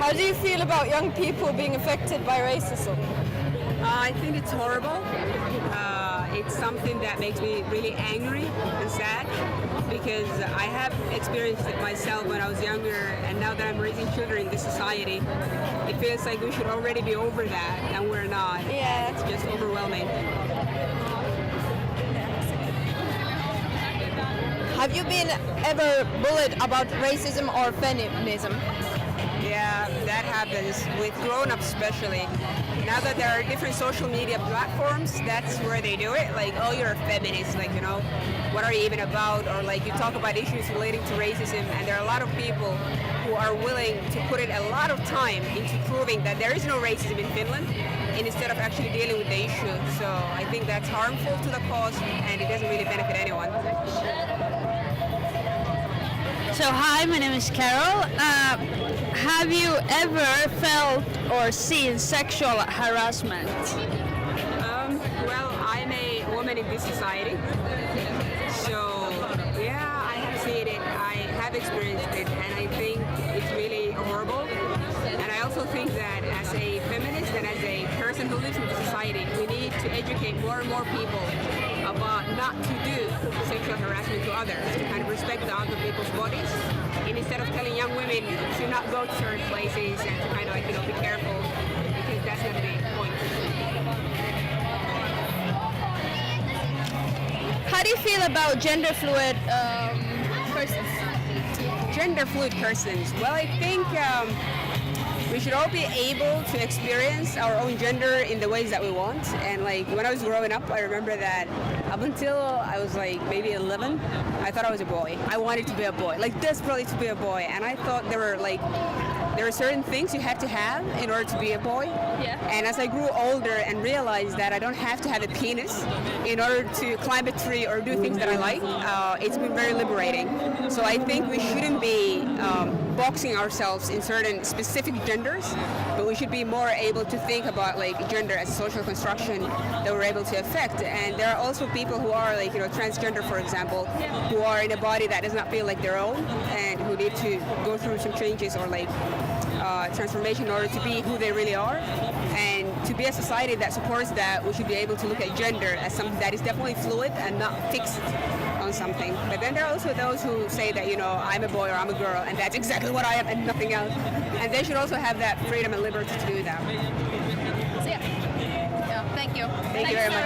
How do you feel about young people being affected by racism? I think it's horrible. It's something that makes me really angry and sad because I have experienced it myself when I was younger, and now that I'm raising children in this society, it feels like we should already be over that, and we're not. Yeah. It's just overwhelming. Have you been ever bullied about racism or feminism? Yeah, that happens with grown-ups especially. Now that there are different social media platforms, that's where they do it. Like, oh, you're a feminist, like, what are you even about? Or like you talk about issues relating to racism, and there are a lot of people who are willing to put in a lot of time into proving that there is no racism in Finland, instead of actually dealing with the issue. So I think that's harmful to the cause, and it doesn't really benefit anyone. So hi, my name is Carol. Have you ever felt or seen sexual harassment? Well, I'm a woman in this society, so yeah, I have seen it, I have experienced it, and I think it's really horrible. And I also think that as a feminist and as a person who lives in the society, we need to educate more and more people about not to do sexual harassment to others, to kind of respect the other people's bodies, and instead of telling young women to not go to certain places and to kind of like, be careful, because that's not the point. How do you feel about gender fluid persons? Gender fluid persons. Well, I think we should all be able to experience our own gender in the ways that we want. And like when I was growing up, I remember that up until I was like maybe 11, I thought I was a boy. I wanted to be a boy, like desperately to be a boy. And I thought there were certain things you had to have in order to be a boy. Yeah. And as I grew older and realized that I don't have to have a penis in order to climb a tree or do things that I like, it's been very liberating. So I think we shouldn't be boxing ourselves in certain specific genders, but we should be more able to think about like gender as a social construction that we're able to affect. And there are also people who are like, transgender, for example, who are in a body that does not feel like their own and who need to go through some changes or like transformation in order to be who they really are. And to be a society that supports that, we should be able to look at gender as something that is definitely fluid and not fixed on something. But then there are also those who say that, I'm a boy or I'm a girl, and that's exactly what I am and nothing else. And they should also have that freedom and liberty to do that. So yeah. Thank you. Thank you very much.